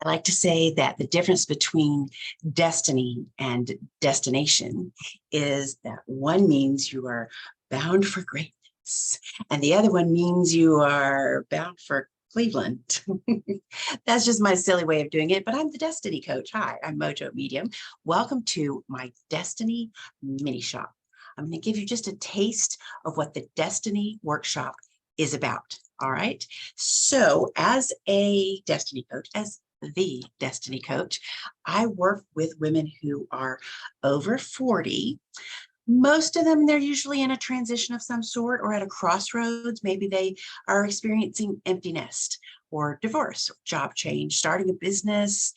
I like to say that the difference between destiny and destination is that one means you are bound for greatness, and the other one means you are bound for Cleveland. That's just my silly way of doing it, but I'm the Destiny Coach. Hi, I'm MoJo Medium. Welcome to my Destiny Mini Shop. I'm going to give you just a taste of what the Destiny Workshop is about. All right. So as a Destiny Coach, as the Destiny Coach, I work with women who are over 40. Most of them, they're usually in a transition of some sort or at a crossroads. Maybe they are experiencing empty nest or divorce, or job change, starting a business,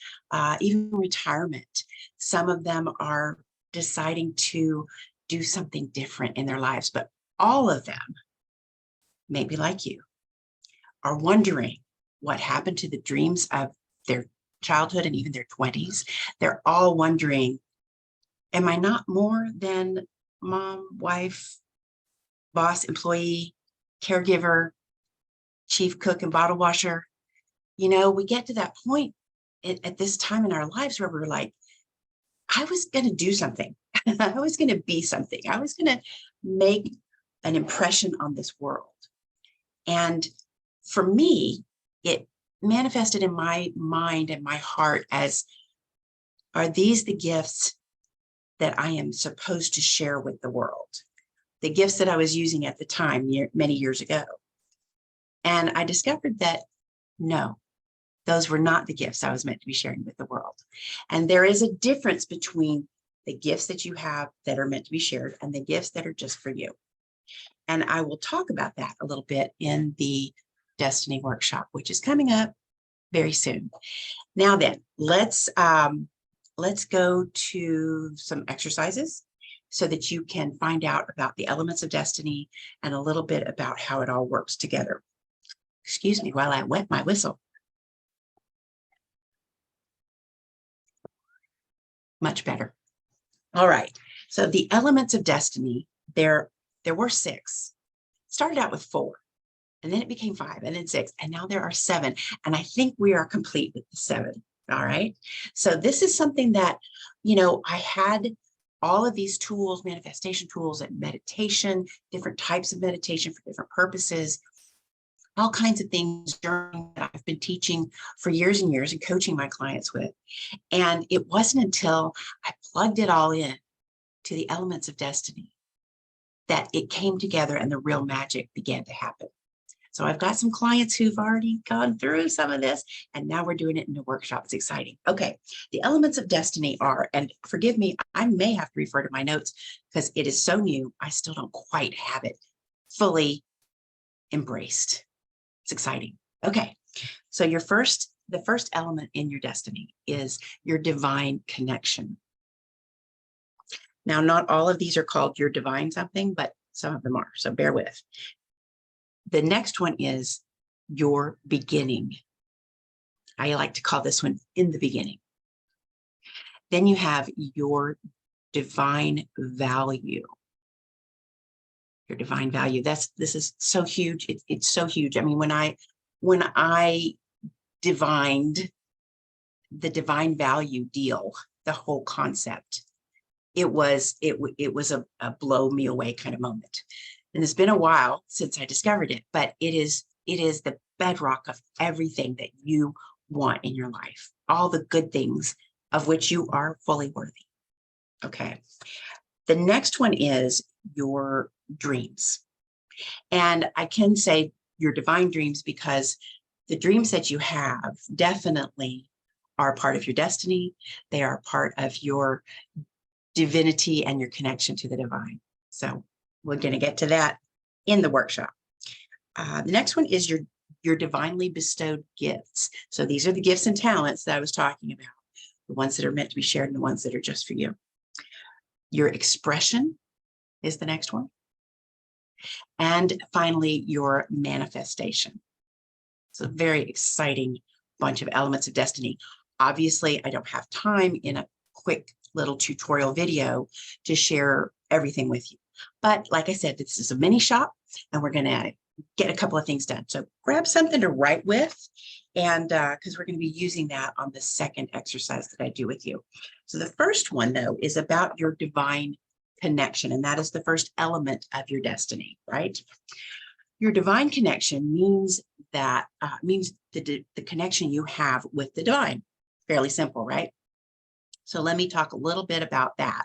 even retirement. Some of them are deciding to do something different in their lives, but all of them, maybe like you, are wondering what happened to the dreams of their childhood and even their 20s. They're all wondering, am I not more than mom, wife, boss, employee, caregiver, chief cook, and bottle washer? You know, we get to that point at this time in our lives where we're like, I was going to do something. I was going to be something. I was going to make an impression on this world. And for me, it manifested in my mind and my heart as, are these the gifts that I am supposed to share with the world? The gifts that I was using at the time, many years ago. And I discovered that no, those were not the gifts I was meant to be sharing with the world. And there is a difference between the gifts that you have that are meant to be shared and the gifts that are just for you. And I will talk about that a little bit in the Destiny Workshop, which is coming up very soon. Now then, let's go to some exercises so that you can find out about the elements of destiny and a little bit about how it all works together. Excuse me while I wet my whistle. Much better. All right. So the elements of destiny, there were 6. Started out with 4. And then it became 5, and then 6, and now there are 7. And I think we are complete with the 7. All right. So this is something that, you know, I had all of these tools, manifestation tools and meditation, different types of meditation for different purposes, all kinds of things that I've been teaching for years and years and coaching my clients with. And it wasn't until I plugged it all in to the elements of destiny that it came together and the real magic began to happen. So I've got some clients who've already gone through some of this, and now we're doing it in the workshop. It's exciting. Okay, the elements of destiny are, and forgive me, I may have to refer to my notes because it is so new, I still don't quite have it fully embraced. It's exciting. Okay, so the first element in your destiny is your divine connection. Now, not all of these are called your divine something, but some of them are, so bear with. The next one is your beginning. I like to call this one in the beginning. Then you have your divine value. Your divine value. This is so huge. It's so huge. I mean, when I divined the divine value deal, the whole concept, it was a blow me away kind of moment. And it's been a while since I discovered it, but it is the bedrock of everything that you want in your life, all the good things of which you are fully worthy. Okay. The next one is your dreams. And I can say your divine dreams because the dreams that you have definitely are part of your destiny. They are part of your divinity and your connection to the divine. So we're going to get to that in the workshop. The next one is your divinely bestowed gifts. So these are the gifts and talents that I was talking about, the ones that are meant to be shared and the ones that are just for you. Your expression is the next one. And finally, your manifestation. It's a very exciting bunch of elements of destiny. Obviously, I don't have time in a quick little tutorial video to share everything with you. But like I said, this is a mini shop and we're going to get a couple of things done. So grab something to write with, and because we're going to be using that on the second exercise that I do with you. So the first one, though, is about your divine connection, and that is the first element of your destiny, right? Your divine connection means that the connection you have with the divine. Fairly simple, right? So let me talk a little bit about that.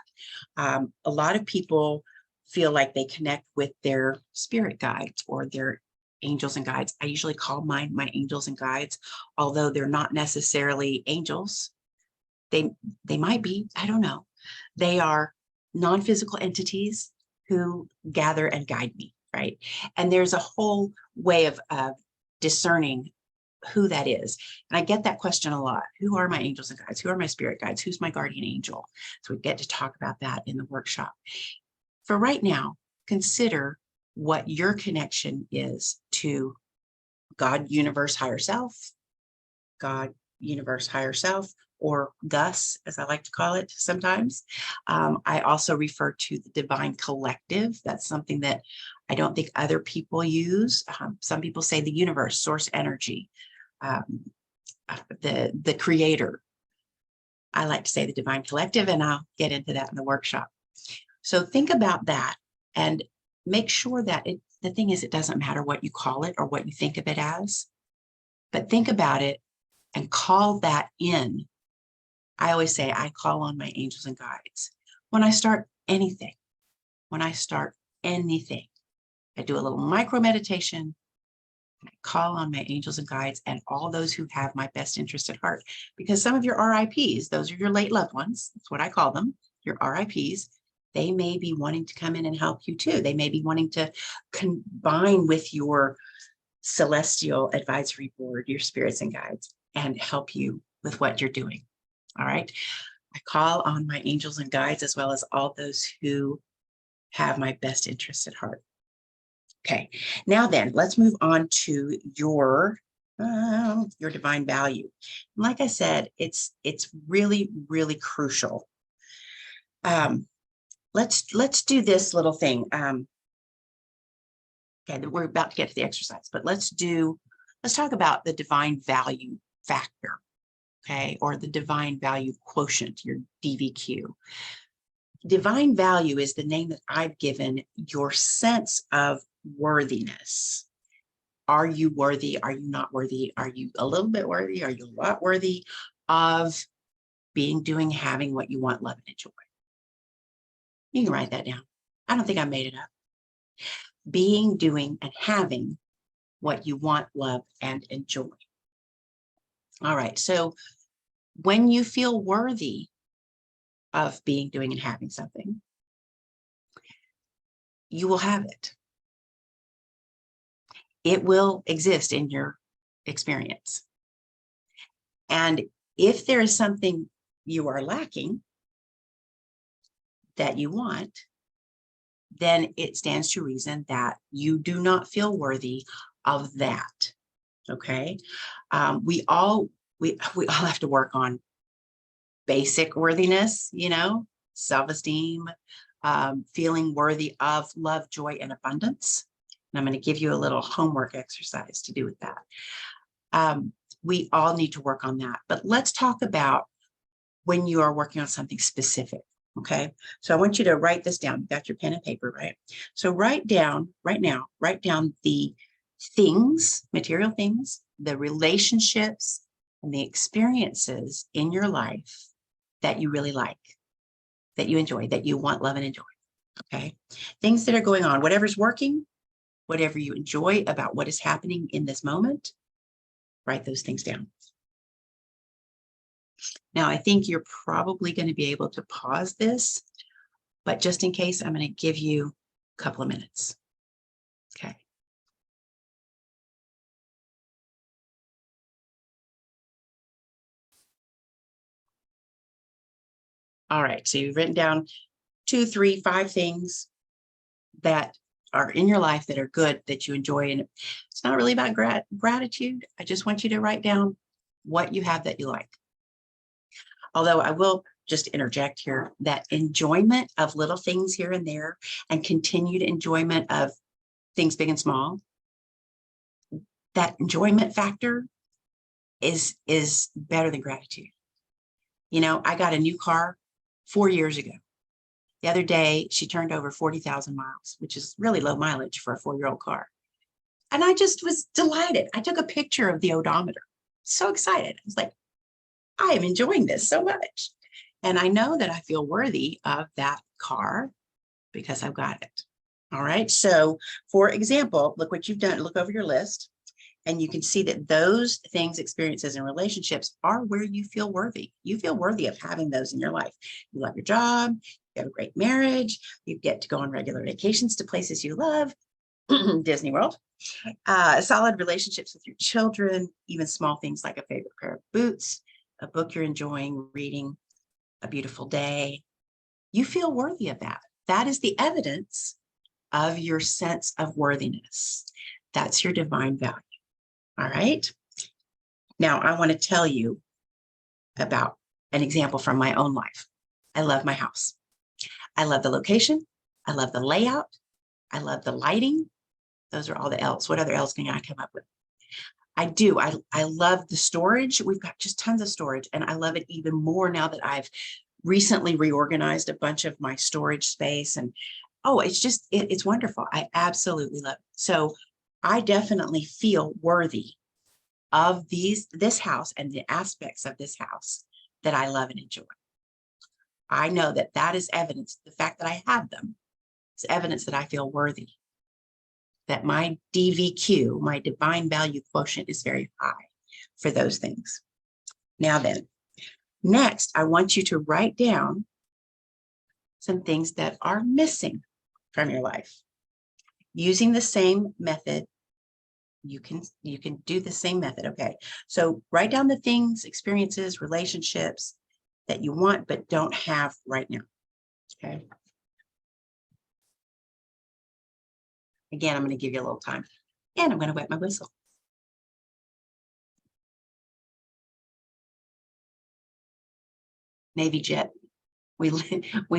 A lot of people feel like they connect with their spirit guides or their angels and guides. I usually call mine my angels and guides, although they're not necessarily angels. They might be, I don't know. They are non-physical entities who gather and guide me, right? And there's a whole way of discerning who that is. And I get that question a lot. Who are my angels and guides? Who are my spirit guides? Who's my guardian angel? So we get to talk about that in the workshop. For right now, consider what your connection is to God, universe, higher self, God, universe, higher self, or Gus, as I like to call it sometimes. I also refer to the divine collective. That's something that I don't think other people use. Some people say the universe, source energy, the creator. I like to say the divine collective, and I'll get into that in the workshop. So think about that and make sure that the thing is, it doesn't matter what you call it or what you think of it as, but think about it and call that in. I always say I call on my angels and guides. When I start anything, I do a little micro meditation. I call on my angels and guides and all those who have my best interest at heart, because some of your RIPs, those are your late loved ones. That's what I call them, your RIPs. They may be wanting to come in and help you too. They may be wanting to combine with your celestial advisory board, your spirits and guides, and help you with what you're doing. All right. I call on my angels and guides as well as all those who have my best interests at heart. Okay, now then, let's move on to your divine value. Like I said, it's really, really crucial. Let's do this little thing. Okay, we're about to get to the exercise, but let's talk about the divine value factor, okay, or the divine value quotient, your DVQ. Divine value is the name that I've given your sense of worthiness. Are you worthy? Are you not worthy? Are you a little bit worthy? Are you a lot worthy of being, doing, having what you want, love, and enjoy? You can write that down. I don't think I made it up. Being, doing, and having what you want, love, and enjoy. All right. So when you feel worthy of being, doing, and having something, you will have it. It will exist in your experience. And if there is something you are lacking that you want, then it stands to reason that you do not feel worthy of that. Okay. We all have to work on basic worthiness, self-esteem, feeling worthy of love, joy, and abundance. And I'm going to give you a little homework exercise to do with that. We all need to work on that. But let's talk about when you are working on something specific. Okay. So I want you to write this down. You've got your pen and paper, right? So write down the things, material things, the relationships, and the experiences in your life that you really like, that you enjoy, that you want, love, and enjoy. Okay. Things that are going on, whatever's working, whatever you enjoy about what is happening in this moment, write those things down. Now, I think you're probably going to be able to pause this, but just in case, I'm going to give you a couple of minutes. Okay. All right. So you've written down 2, 3, 5 things that are in your life that are good, that you enjoy. And it's not really about gratitude. I just want you to write down what you have that you like. Although I will just interject here that enjoyment of little things here and there and continued enjoyment of things big and small that enjoyment factor is better than gratitude. You know, I got a new car 4 years ago. The other day, she turned over 40,000 miles, which is really low mileage for a 4-year-old car. And I just was delighted. I took a picture of the odometer. So excited. I was like, I am enjoying this so much. And I know that I feel worthy of that car because I've got it. All right. So for example, look what you've done. Look over your list. And you can see that those things, experiences, and relationships are where you feel worthy. You feel worthy of having those in your life. You love your job, you have a great marriage, you get to go on regular vacations to places you love, Disney World, solid relationships with your children, even small things like a favorite pair of boots, a book you're enjoying reading, a beautiful day. You feel worthy of that. That is the evidence of your sense of worthiness. That's your divine value. All right. Now, I want to tell you about an example from my own life. I love my house. I love the location. I love the layout. I love the lighting. Those are all the L's. What other L's can I come up with? I do. I love the storage. We've got just tons of storage, and I love it even more now that I've recently reorganized a bunch of my storage space. And oh, it's wonderful. I absolutely love it. So I definitely feel worthy of this house and the aspects of this house that I love and enjoy. I know that that is evidence. The fact that I have them is evidence that I feel worthy, that my DVQ, my divine value quotient, is very high for those things. Now then, next, I want you to write down some things that are missing from your life. Using the same method, you can do the same method. Okay, so write down the things, experiences, relationships that you want but don't have right now. Okay. Again, I'm going to give you a little time, and I'm going to wet my whistle. Navy jet. We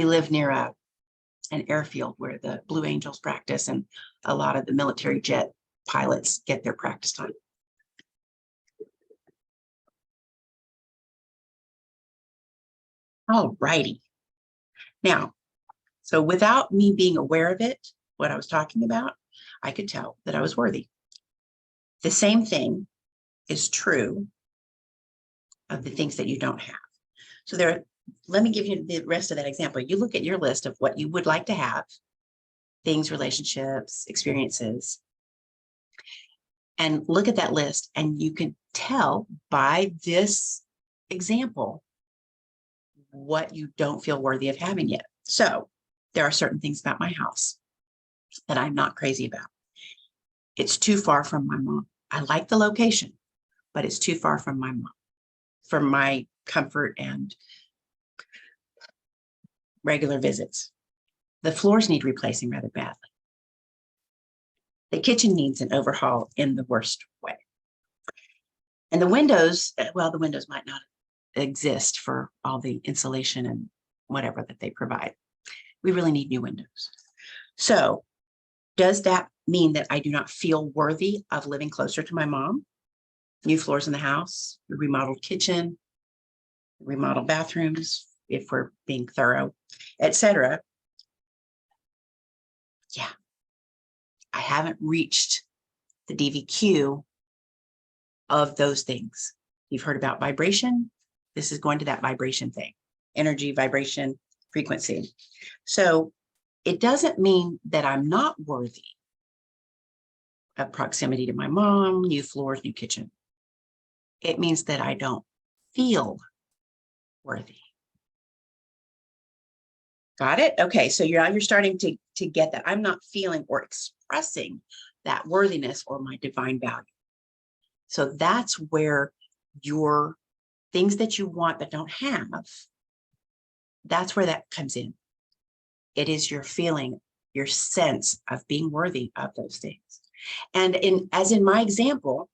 live near an airfield where the Blue Angels practice, and a lot of the military jet pilots get their practice time. All righty. Now, so without me being aware of it, what I was talking about, I could tell that I was worthy. The same thing is true of the things that you don't have. So let me give you the rest of that example. You look at your list of what you would like to have, things, relationships, experiences, and look at that list, and you can tell by this example what you don't feel worthy of having yet. So there are certain things about my house that I'm not crazy about. It's too far from my mom. I like the location, but it's too far from my mom, for my comfort and regular visits. The floors need replacing rather badly. The kitchen needs an overhaul in the worst way. And the windows, well, the windows might not exist for all the insulation and whatever that they provide. We really need new windows. So does that mean that I do not feel worthy of living closer to my mom? New floors in the house, a remodeled kitchen, remodeled bathrooms, if we're being thorough, etc. Yeah, I haven't reached the DVQ of those things. You've heard about vibration. This is going to that vibration thing, energy, vibration, frequency. So it doesn't mean that I'm not worthy of proximity to my mom, new floors, new kitchen. It means that I don't feel worthy. Got it? Okay, so you're starting to get that. I'm not feeling or expressing that worthiness or my divine value. So that's where your things that you want but don't have, that's where that comes in. It is your feeling, your sense of being worthy of those things. And as in my example,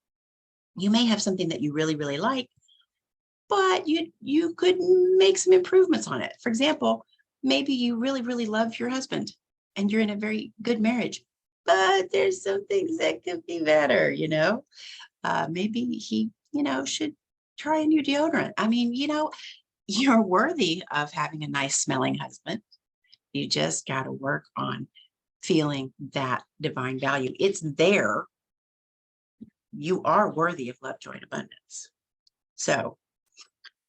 you may have something that you really, really like, but you could make some improvements on it. For example, maybe you really, really love your husband and you're in a very good marriage, but there's some things that could be better, maybe he, should try a new deodorant. I mean, you're worthy of having a nice smelling husband. You just got to work on feeling that divine value. It's there. You are worthy of love, joy, and abundance. So,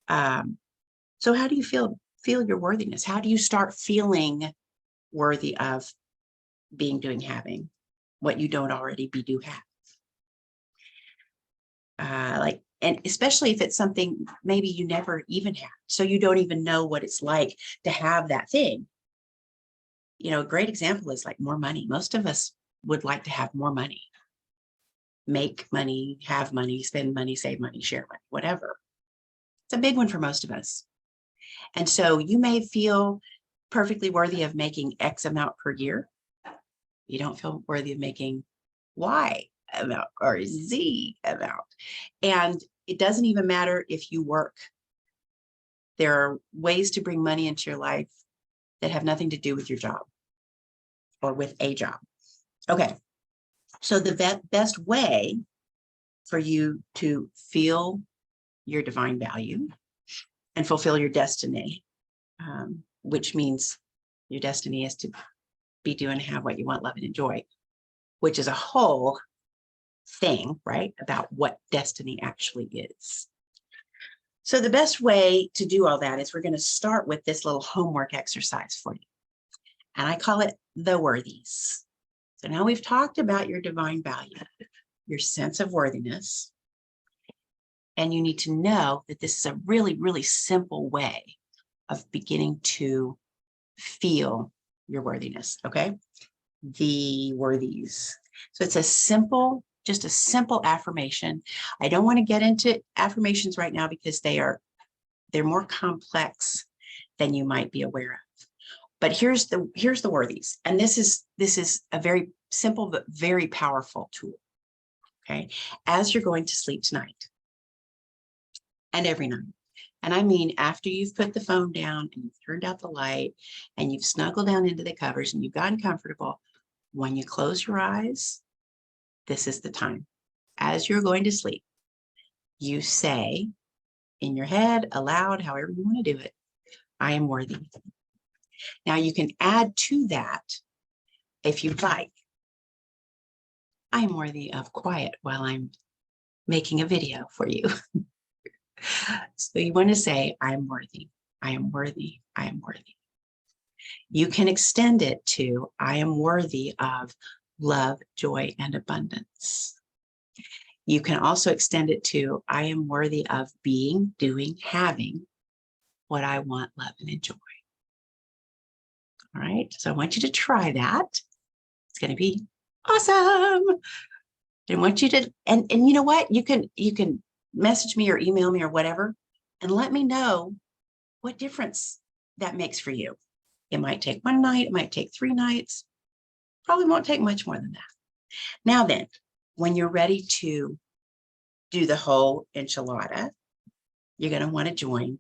so how do you feel your worthiness? How do you start feeling worthy of being, doing, having what you don't already do have? And especially if it's something maybe you never even had, so you don't even know what it's like to have that thing. A great example is like more money. Most of us would like to have more money, make money, have money, spend money, save money, share money, whatever. It's a big one for most of us. And so you may feel perfectly worthy of making X amount per year. You don't feel worthy of making Y amount or Z amount. And it doesn't even matter if you work. There are ways to bring money into your life that have nothing to do with your job or with a job. Okay. So the best way for you to feel your divine value and fulfill your destiny, which means your destiny is to be, do, and have what you want, love, and enjoy, which is a whole thing, right? About what destiny actually is. So the best way to do all that is we're going to start with this little homework exercise for you. And I call it the worthies. So now we've talked about your divine value, your sense of worthiness. And you need to know that this is a really, really simple way of beginning to feel your worthiness, okay? The worthies. So it's just a simple affirmation. I don't want to get into affirmations right now because they're more complex than you might be aware of. But here's the worthies. And this is a very simple but very powerful tool. Okay. As you're going to sleep tonight and every night. And I mean, after you've put the phone down and you've turned out the light and you've snuggled down into the covers and you've gotten comfortable, when you close your eyes, this is the time. As you're going to sleep, you say in your head, aloud, however you want to do it, I am worthy. Now you can add to that if you'd like. I am worthy of quiet while I'm making a video for you. So you want to say, I am worthy, I am worthy, I am worthy. You can extend it to, I am worthy of love, joy, and abundance. You can also extend it to, I am worthy of being, doing, having what I want, love, and enjoy. All right, so I want you to try that. It's going to be awesome. I want you to, and you know what? You can message me or email me or whatever, and let me know what difference that makes for you. It might take one night, it might take 3 nights, probably won't take much more than that. Now then, when you're ready to do the whole enchilada, you're going to want to join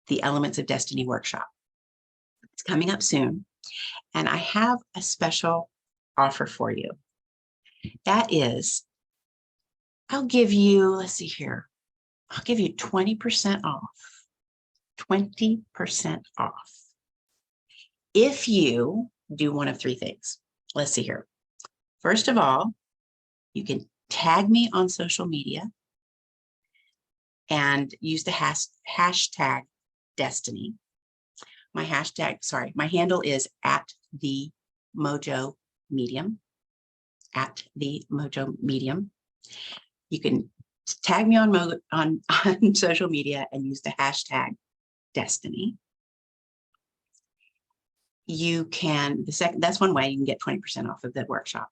the Elements of Destiny workshop. It's coming up soon, and I have a special offer for you. That is, I'll give you, let's see here, I'll give you 20% off. 20% off. If you do one of 3 things. Let's see here. First of all, you can tag me on social media and use the hashtag Destiny. My handle is @the_MoJo Medium. @the_MoJo Medium. You can tag me on social media and use the hashtag Destiny. You can, that's one way you can get 20% off of the workshop.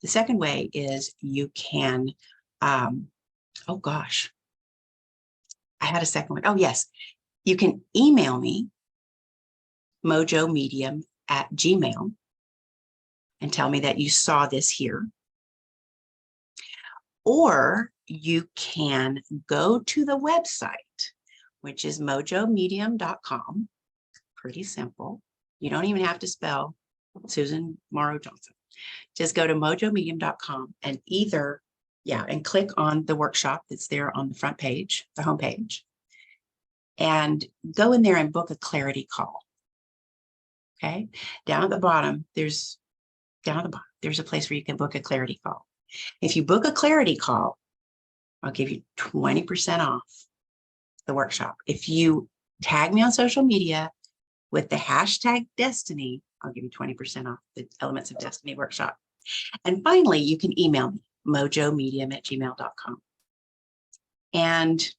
The second way is you can, oh gosh, I had a second one. Oh yes, you can email me, mojomedium@gmail.com, and tell me that you saw this here. Or you can go to the website, which is mojomedium.com. Pretty simple. You don't even have to spell Susan Morrow-Johnson. Just go to mojomedium.com and and click on the workshop that's there on the front page, the home page, and go in there and book a clarity call. Okay. Down at the bottom, there's a place where you can book a clarity call. If you book a clarity call, I'll give you 20% off the workshop. If you tag me on social media with the hashtag Destiny, I'll give you 20% off the Elements of Destiny workshop. And finally, you can email me, mojomedium@gmail.com. And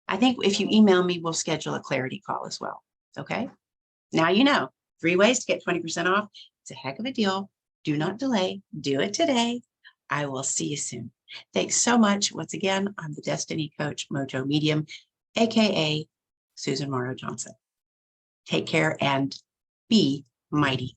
I think if you email me, we'll schedule a clarity call as well. Okay. Now you know 3 ways to get 20% off. It's a heck of a deal. Do not delay. Do it today. I will see you soon. Thanks so much. Once again, I'm the Destiny Coach, MoJo Medium, aka Susan Morrow-Johnson. Take care and be mighty.